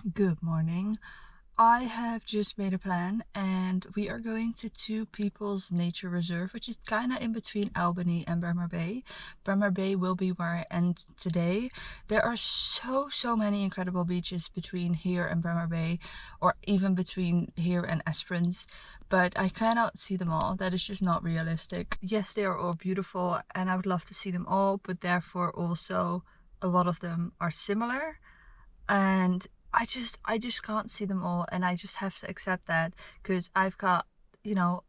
Good morning. I have just made a plan and we are going to Two People's Nature Reserve, which is kind of in between Albany and Bremer Bay. Bremer Bay will be where I end today. There are so many incredible beaches between here and Bremer Bay, or even between here and Esperance, but I cannot see them all. That is just not realistic. Yes, they are all beautiful and I would love to see them all, but therefore also a lot of them are similar, and I just can't see them all, and I just have to accept that because I've got,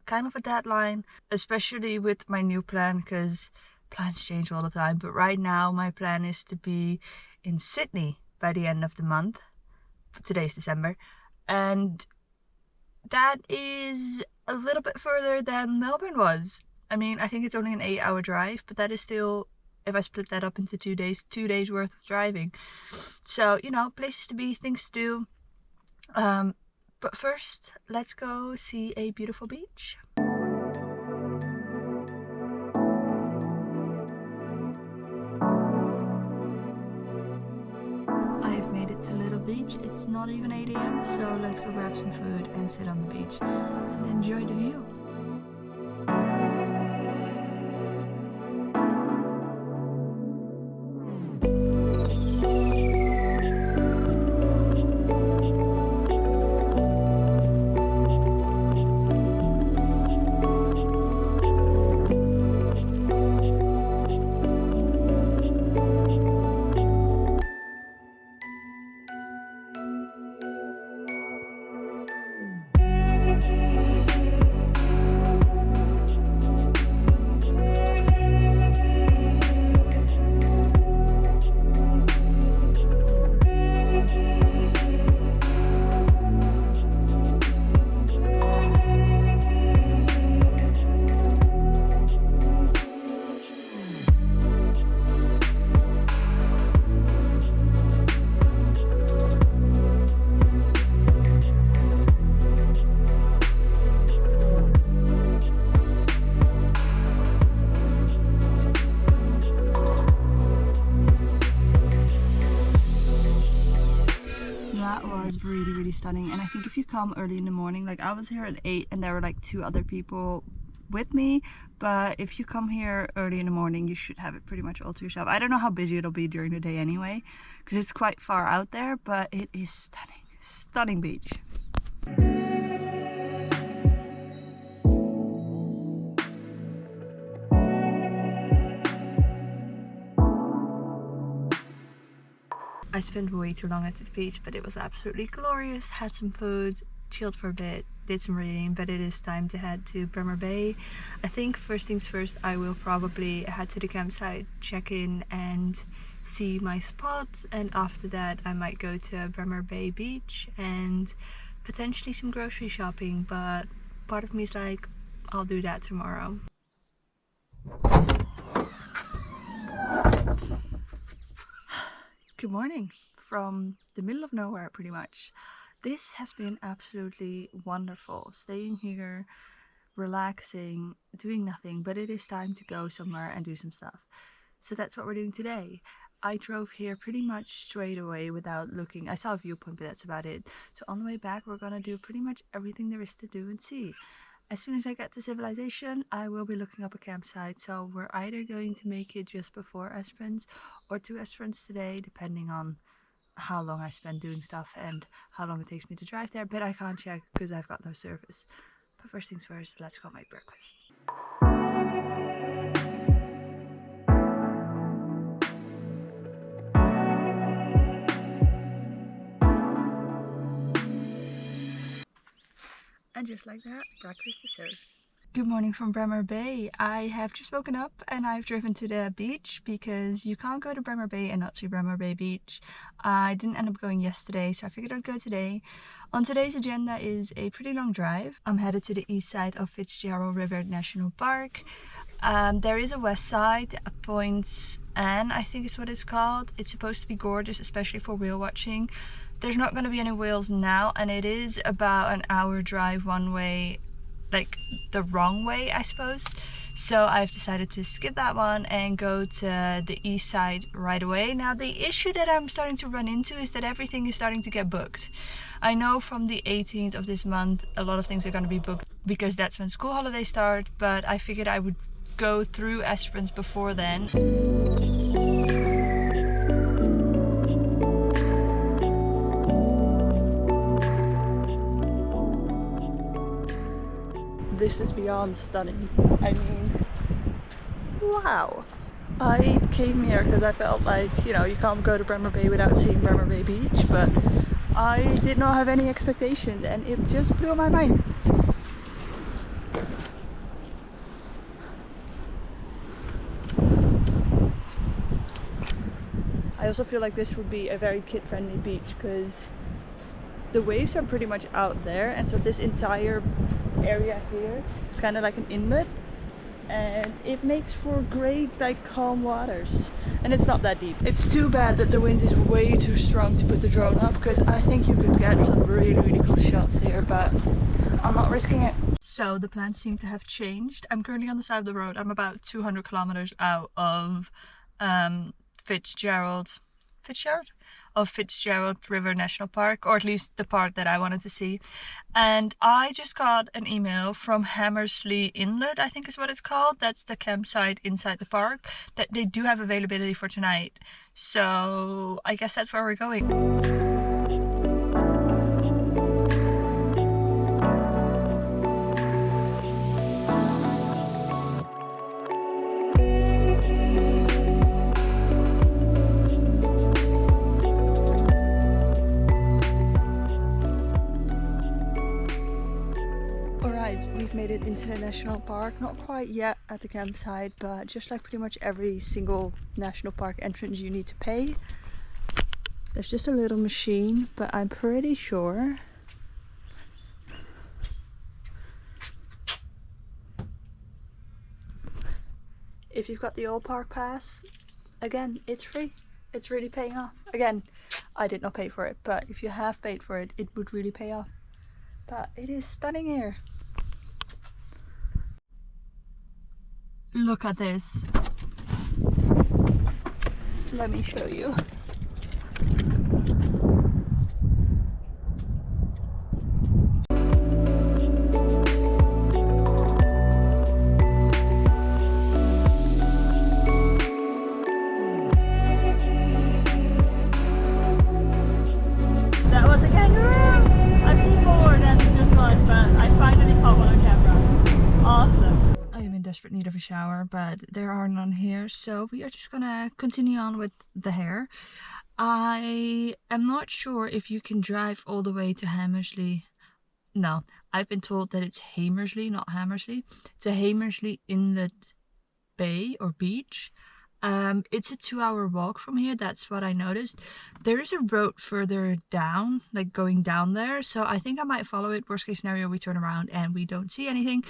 kind of a deadline, especially with my new plan, because plans change all the time. But right now my plan is to be in Sydney by the end of the month. Today's December, and that is a little bit further than Melbourne was. I mean, I think it's only an 8-hour drive, but that is still, if I split that up into 2 days worth of driving. So, places to be, things to do. But first, let's go see a beautiful beach. I've made it to Little Beach. It's not even 8 a.m, so let's go grab some food and sit on the beach and enjoy the view. That was really stunning, and I think if you come early in the morning, like I was here at 8 and there were like 2 other people with me, but if you come here early in the morning you should have it pretty much all to yourself. I don't know how busy it'll be during the day anyway, because it's quite far out there, but it is stunning beach. I spent way too long at the beach, but it was absolutely glorious. Had some food, chilled for a bit, did some reading, but it is time to head to Bremer Bay. I think first things first, I will probably head to the campsite, check in and see my spot, and after that I might go to Bremer Bay beach and potentially some grocery shopping, but part of me is like, I'll do that tomorrow. Good morning from the middle of nowhere, pretty much. This has been absolutely wonderful, staying here, relaxing, doing nothing, but it is time to go somewhere and do some stuff. So that's what we're doing today. I drove here pretty much straight away without looking. I saw a viewpoint, but that's about it. So on the way back, we're gonna do pretty much everything there is to do and see. As soon as I get to civilization, I will be looking up a campsite, so we're either going to make it just before Esperance or to Esperance today, depending on how long I spend doing stuff and how long it takes me to drive there, but I can't check because I've got no service. But first things first, let's go make breakfast. And just like that, breakfast is served. Good morning from Bremer Bay. I have just woken up and I've driven to the beach because you can't go to Bremer Bay and not see Bremer Bay Beach. I didn't end up going yesterday, so I figured I'd go today. On today's agenda is a pretty long drive. I'm headed to the east side of Fitzgerald River National Park. There is a west side, a Point Anne, I think is what it's called. It's supposed to be gorgeous, especially for whale watching. There's not going to be any whales now, and it is about an hour drive one way like the wrong way, I suppose. So I've decided to skip that one and go to the east side right away. Now the issue that I'm starting to run into is that everything is starting to get booked. I know from the 18th of this month a lot of things are going to be booked because that's when school holidays start, but I figured I would go through Esperance before then. This is beyond stunning. I mean, wow. I came here because I felt like, you know, you can't go to Bremer Bay without seeing Bremer Bay Beach, but I did not have any expectations and it just blew my mind. I also feel like this would be a very kid-friendly beach because the waves are pretty much out there, and so this entire area here is kind of like an inlet, and it makes for great like calm waters, and it's not that deep. It's too bad that the wind is way too strong to put the drone up, because I think you could get some really cool shots here, but I'm not risking it. So the plans seem to have changed. I'm currently on the side of the road. I'm about 200 kilometers out of Fitzgerald River National Park, or at least the part that I wanted to see. And I just got an email from Hammersley Inlet, I think is what it's called. That's the campsite inside the park, that they do have availability for tonight. So I guess that's where we're going. We've made it into the national park, not quite yet at the campsite, but just like pretty much every single national park entrance you need to pay. There's just a little machine, but I'm pretty sure if you've got the old park pass, again, it's free. It's really paying off. Again, I did not pay for it, but if you have paid for it, it would really pay off. But it is stunning here. Look at this. Let me show you. That was a kangaroo! I've seen more than just one, but I finally caught one on camera. Awesome. I am in desperate need of a shower, but there are none here, so we are just gonna continue on with the hair. I am not sure if you can drive all the way to Hammersley. No, I've been told that it's Hamersley, not Hammersley. It's a Hamersley Inlet Bay or beach. It's a 2-hour walk from here, that's what I noticed. There is a road further down, like going down there, so I think I might follow it. Worst case scenario, we turn around and we don't see anything.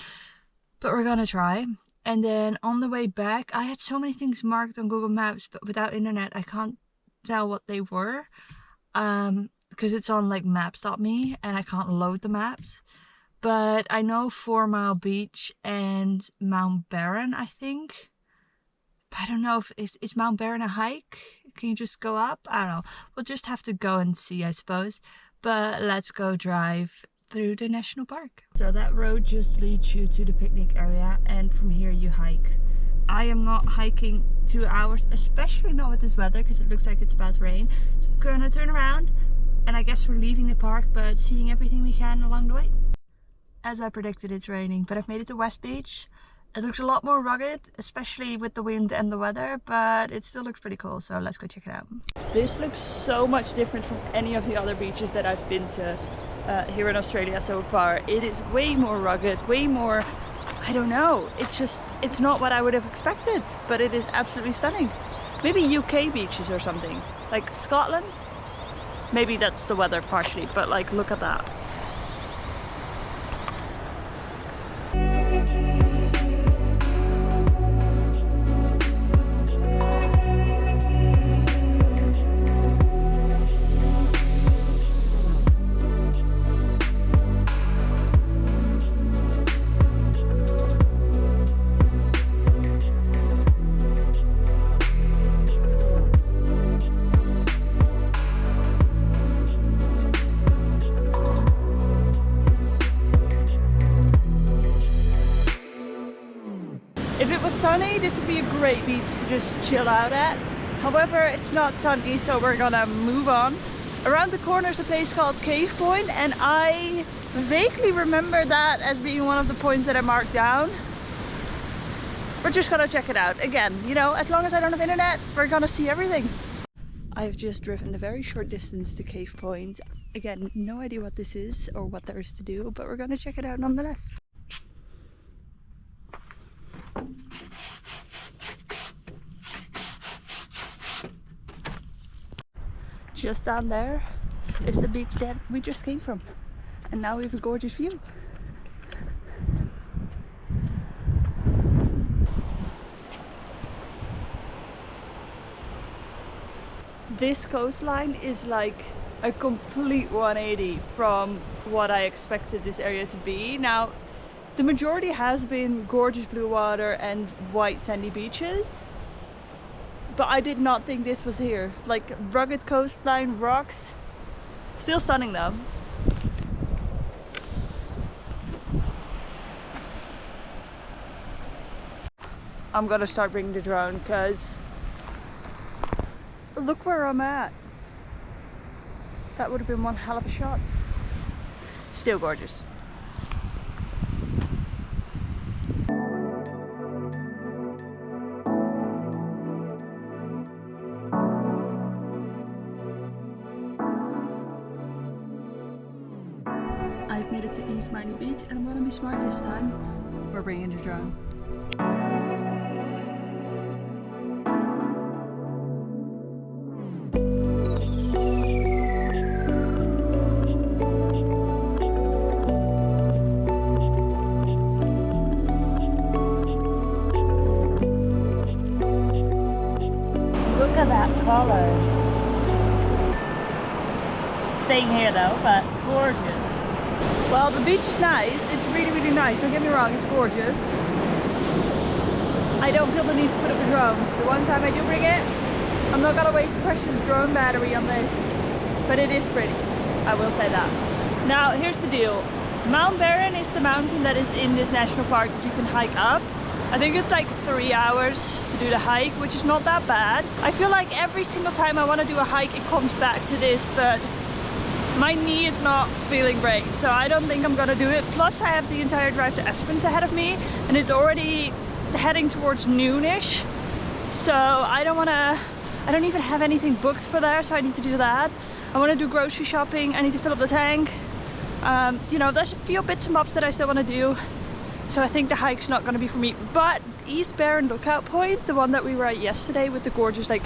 But we're gonna try. And then on the way back, I had so many things marked on Google Maps, but without internet I can't tell what they were, because it's on like maps.me and I can't load the maps. But I know 4 Mile Beach and Mount Barron, I think. But I don't know if is Mount Barron a hike? Can you just go up? I don't know. We'll just have to go and see, I suppose. But let's go drive through the national park. So that road just leads you to the picnic area, and from here you hike. I am not hiking 2 hours, especially not with this weather, because it looks like it's about to rain. So I'm gonna turn around, and I guess we're leaving the park, but seeing everything we can along the way. As I predicted, it's raining, but I've made it to West Beach. It looks a lot more rugged, especially with the wind and the weather, but it still looks pretty cool, so let's go check it out. This looks so much different from any of the other beaches that I've been to here in Australia so far. It is way more rugged, way more, I don't know, it's not what I would have expected, but it is absolutely stunning. Maybe UK beaches or something, like Scotland. Maybe that's the weather partially, but like, look at that. normally this would be a great beach to just chill out at. However, it's not sunny, so we're gonna move on. Around the corner is a place called Cave Point, and I vaguely remember that as being one of the points that I marked down. We're just gonna check it out. Again, you know, as long as I don't have internet, we're gonna see everything. I've just driven a very short distance to Cave Point. Again, no idea what this is or what there is to do, but we're gonna check it out nonetheless. Just down there is the beach that we just came from, and now we have a gorgeous view. This coastline is like a complete 180 from what I expected this area to be. Now, the majority has been gorgeous blue water and white sandy beaches, but I did not think this was here. Like rugged coastline, rocks, still stunning though. I'm gonna start bringing the drone because look where I'm at. That would have been one hell of a shot. Still gorgeous. I've made it to East Miami Beach, and I'm gonna be smart this time. We're bringing the drone. Look at that color. Staying here though, but gorgeous. Well, the beach is nice. It's really, really nice. Don't get me wrong, it's gorgeous. I don't feel the need to put up a drone. The one time I do bring it, I'm not gonna waste precious drone battery on this. But it is pretty, I will say that. Now, here's the deal. Mount Barron is the mountain that is in this national park that you can hike up. I think it's like 3 hours to do the hike, which is not that bad. I feel like every single time I want to do a hike, it comes back to this, but my knee is not feeling great, so I don't think I'm gonna do it. Plus, I have the entire drive to Espens ahead of me, and it's already heading towards noonish. So I don't even have anything booked for there, so I need to do that. I want to do grocery shopping. I need to fill up the tank. You know, there's a few bits and bobs that I still want to do. So I think the hike's not going to be for me. But East Barron Lookout Point, the one that we were at yesterday with the gorgeous like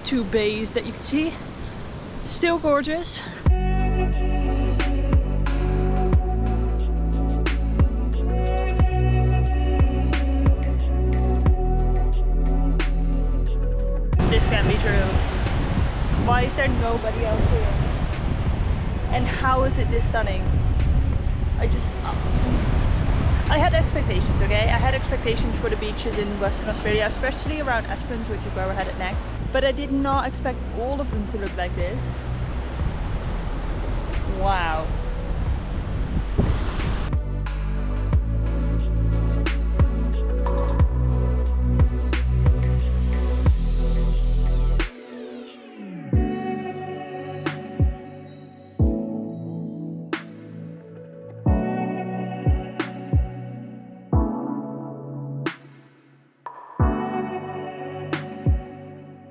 2 bays that you could see, still gorgeous. This can't be true. Why is there nobody else here? And how is it this stunning? I had expectations, okay? I had expectations for the beaches in Western Australia, especially around Espens, which is where we're headed next. But I did not expect all of them to look like this.